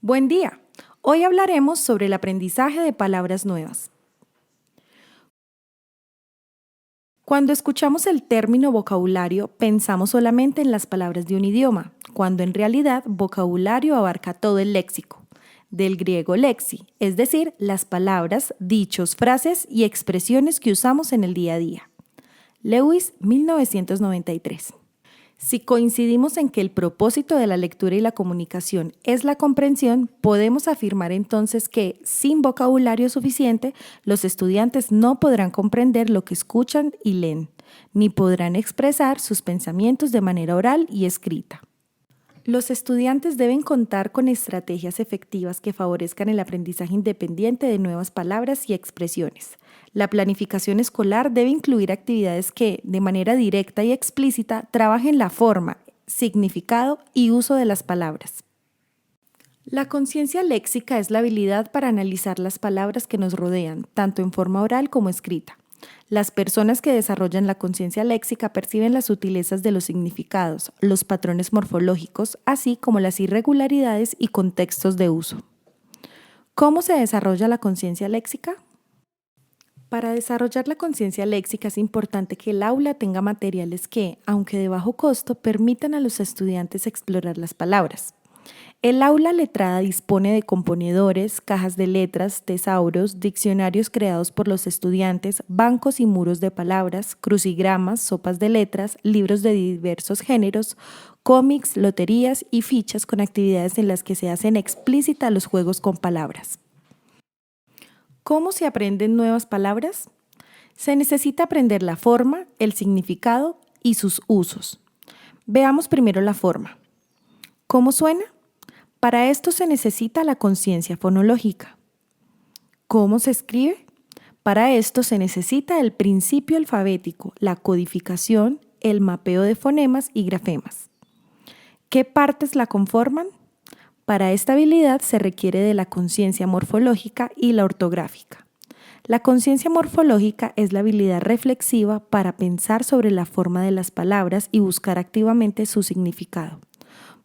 Buen día. Hoy hablaremos sobre el aprendizaje de palabras nuevas. Cuando escuchamos el término vocabulario, pensamos solamente en las palabras de un idioma, cuando en realidad vocabulario abarca todo el léxico, del griego lexi, es decir, las palabras, dichos, frases y expresiones que usamos en el día a día. Lewis, 1993. Si coincidimos en que el propósito de la lectura y la comunicación es la comprensión, podemos afirmar entonces que, sin vocabulario suficiente, los estudiantes no podrán comprender lo que escuchan y leen, ni podrán expresar sus pensamientos de manera oral y escrita. Los estudiantes deben contar con estrategias efectivas que favorezcan el aprendizaje independiente de nuevas palabras y expresiones. La planificación escolar debe incluir actividades que, de manera directa y explícita, trabajen la forma, significado y uso de las palabras. La conciencia léxica es la habilidad para analizar las palabras que nos rodean, tanto en forma oral como escrita. Las personas que desarrollan la conciencia léxica perciben las sutilezas de los significados, los patrones morfológicos, así como las irregularidades y contextos de uso. ¿Cómo se desarrolla la conciencia léxica? Para desarrollar la conciencia léxica es importante que el aula tenga materiales que, aunque de bajo costo, permitan a los estudiantes explorar las palabras. El aula letrada dispone de componedores, cajas de letras, tesauros, diccionarios creados por los estudiantes, bancos y muros de palabras, crucigramas, sopas de letras, libros de diversos géneros, cómics, loterías y fichas con actividades en las que se hacen explícitas los juegos con palabras. ¿Cómo se aprenden nuevas palabras? Se necesita aprender la forma, el significado y sus usos. Veamos primero la forma. ¿Cómo suena? Para esto se necesita la conciencia fonológica. ¿Cómo se escribe? Para esto se necesita el principio alfabético, la codificación, el mapeo de fonemas y grafemas. ¿Qué partes la conforman? Para esta habilidad se requiere de la conciencia morfológica y la ortográfica. La conciencia morfológica es la habilidad reflexiva para pensar sobre la forma de las palabras y buscar activamente su significado.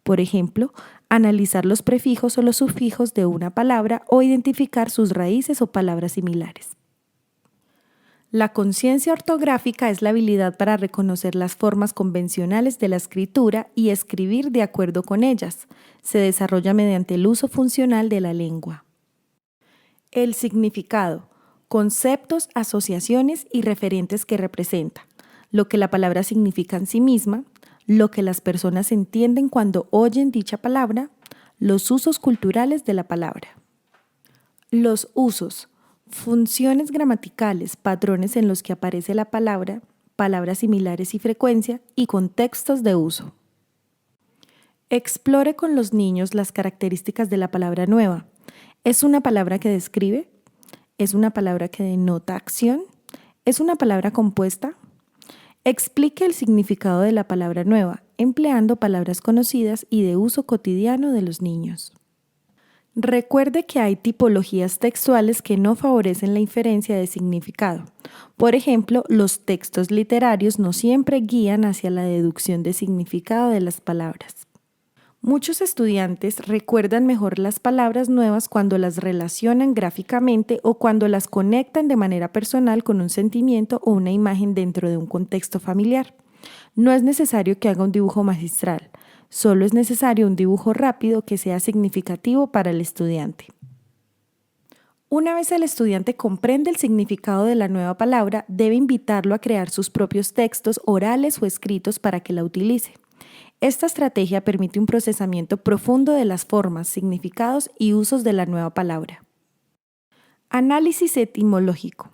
Por ejemplo, analizar los prefijos o los sufijos de una palabra o identificar sus raíces o palabras similares. La conciencia ortográfica es la habilidad para reconocer las formas convencionales de la escritura y escribir de acuerdo con ellas. Se desarrolla mediante el uso funcional de la lengua. El significado: conceptos, asociaciones y referentes que representa, lo que la palabra significa en sí misma, lo que las personas entienden cuando oyen dicha palabra, los usos culturales de la palabra. Los usos: funciones gramaticales, patrones en los que aparece la palabra, palabras similares y frecuencia, y contextos de uso. Explore con los niños las características de la palabra nueva. ¿Es una palabra que describe? ¿Es una palabra que denota acción? ¿Es una palabra compuesta? Explique el significado de la palabra nueva, empleando palabras conocidas y de uso cotidiano de los niños. Recuerde que hay tipologías textuales que no favorecen la inferencia de significado. Por ejemplo, los textos literarios no siempre guían hacia la deducción de significado de las palabras. Muchos estudiantes recuerdan mejor las palabras nuevas cuando las relacionan gráficamente o cuando las conectan de manera personal con un sentimiento o una imagen dentro de un contexto familiar. No es necesario que haga un dibujo magistral. Solo es necesario un dibujo rápido que sea significativo para el estudiante. Una vez el estudiante comprende el significado de la nueva palabra, debe invitarlo a crear sus propios textos orales o escritos para que la utilice. Esta estrategia permite un procesamiento profundo de las formas, significados y usos de la nueva palabra. Análisis etimológico.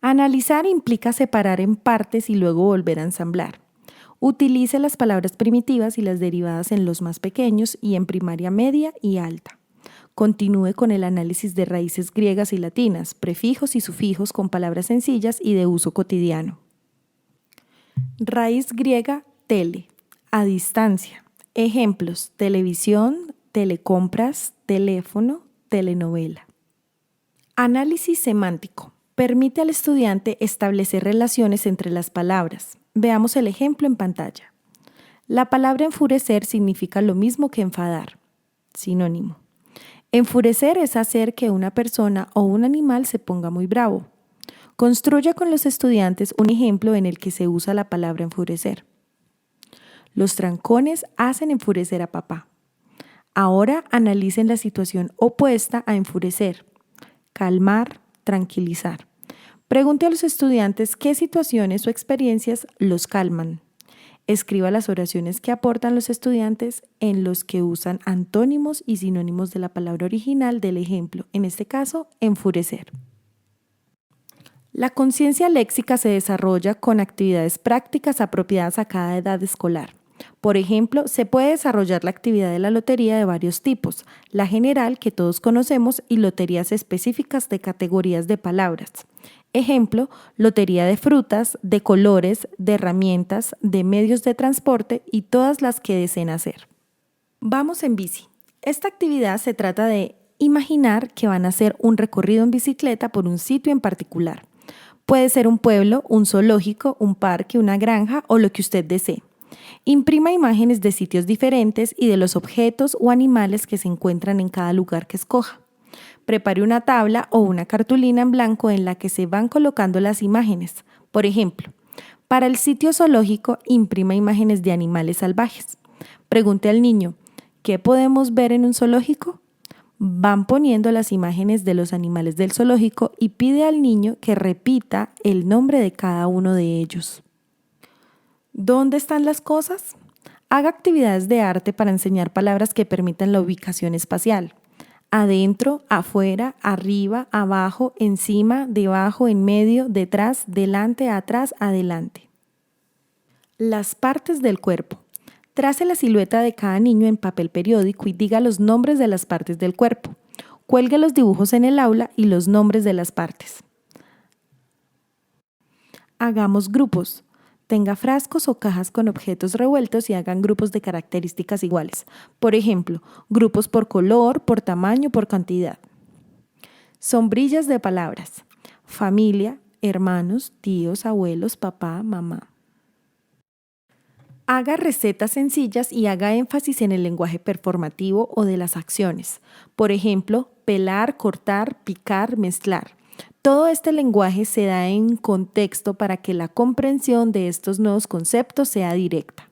Analizar implica separar en partes y luego volver a ensamblar. Utilice las palabras primitivas y las derivadas en los más pequeños y en primaria media y alta. Continúe con el análisis de raíces griegas y latinas, prefijos y sufijos con palabras sencillas y de uso cotidiano. Raíz griega tele, a distancia. Ejemplos: televisión, telecompras, teléfono, telenovela. Análisis semántico. Permite al estudiante establecer relaciones entre las palabras. Veamos el ejemplo en pantalla. La palabra enfurecer significa lo mismo que enfadar. Sinónimo. Enfurecer es hacer que una persona o un animal se ponga muy bravo. Construya con los estudiantes un ejemplo en el que se usa la palabra enfurecer. Los trancones hacen enfurecer a papá. Ahora analicen la situación opuesta a enfurecer. Calmar, tranquilizar. Pregunte a los estudiantes qué situaciones o experiencias los calman. Escriba las oraciones que aportan los estudiantes en los que usan antónimos y sinónimos de la palabra original del ejemplo, en este caso, enfurecer. La conciencia léxica se desarrolla con actividades prácticas apropiadas a cada edad escolar. Por ejemplo, se puede desarrollar la actividad de la lotería de varios tipos, la general que todos conocemos y loterías específicas de categorías de palabras. Ejemplo, lotería de frutas, de colores, de herramientas, de medios de transporte y todas las que deseen hacer. Vamos en bici. Esta actividad se trata de imaginar que van a hacer un recorrido en bicicleta por un sitio en particular. Puede ser un pueblo, un zoológico, un parque, una granja o lo que usted desee. Imprima imágenes de sitios diferentes y de los objetos o animales que se encuentran en cada lugar que escoja. Prepare una tabla o una cartulina en blanco en la que se van colocando las imágenes. Por ejemplo, para el sitio zoológico, imprima imágenes de animales salvajes. Pregunte al niño, ¿qué podemos ver en un zoológico? Van poniendo las imágenes de los animales del zoológico y pide al niño que repita el nombre de cada uno de ellos. ¿Dónde están las cosas? Haga actividades de arte para enseñar palabras que permitan la ubicación espacial. Adentro, afuera, arriba, abajo, encima, debajo, en medio, detrás, delante, atrás, adelante. Las partes del cuerpo. Trace la silueta de cada niño en papel periódico y diga los nombres de las partes del cuerpo. Cuelgue los dibujos en el aula y los nombres de las partes. Hagamos grupos. Tenga frascos o cajas con objetos revueltos y hagan grupos de características iguales. Por ejemplo, grupos por color, por tamaño, por cantidad. Sombrillas de palabras. Familia, hermanos, tíos, abuelos, papá, mamá. Haga recetas sencillas y haga énfasis en el lenguaje performativo o de las acciones. Por ejemplo, pelar, cortar, picar, mezclar. Todo este lenguaje se da en contexto para que la comprensión de estos nuevos conceptos sea directa.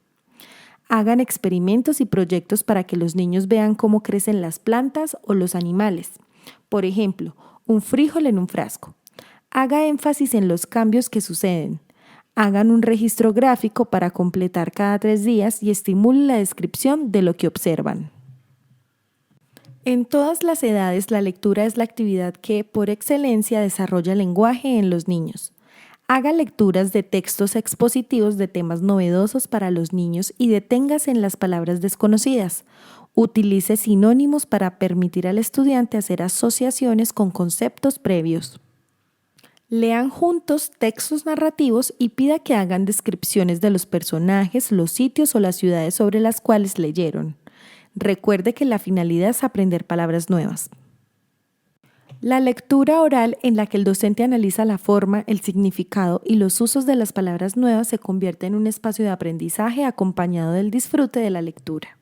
Hagan experimentos y proyectos para que los niños vean cómo crecen las plantas o los animales. Por ejemplo, un frijol en un frasco. Haga énfasis en los cambios que suceden. Hagan un registro gráfico para completar cada 3 días y estimulen la descripción de lo que observan. En todas las edades, la lectura es la actividad que, por excelencia, desarrolla el lenguaje en los niños. Haga lecturas de textos expositivos de temas novedosos para los niños y deténgase en las palabras desconocidas. Utilice sinónimos para permitir al estudiante hacer asociaciones con conceptos previos. Lean juntos textos narrativos y pida que hagan descripciones de los personajes, los sitios o las ciudades sobre las cuales leyeron. Recuerde que la finalidad es aprender palabras nuevas. La lectura oral, en la que el docente analiza la forma, el significado y los usos de las palabras nuevas, se convierte en un espacio de aprendizaje acompañado del disfrute de la lectura.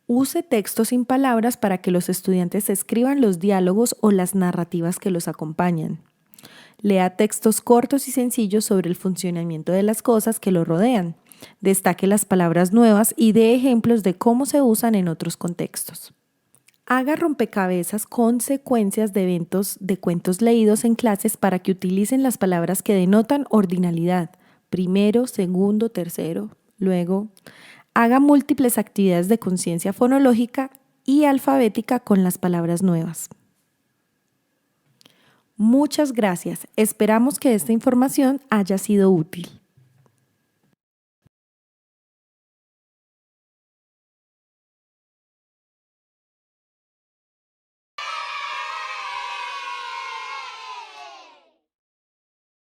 Use textos sin palabras para que los estudiantes escriban los diálogos o las narrativas que los acompañan. Lea textos cortos y sencillos sobre el funcionamiento de las cosas que lo rodean. Destaque las palabras nuevas y dé ejemplos de cómo se usan en otros contextos. Haga rompecabezas con secuencias de eventos de cuentos leídos en clases para que utilicen las palabras que denotan ordinalidad. Primero, segundo, tercero, luego. Haga múltiples actividades de conciencia fonológica y alfabética con las palabras nuevas. Muchas gracias. Esperamos que esta información haya sido útil.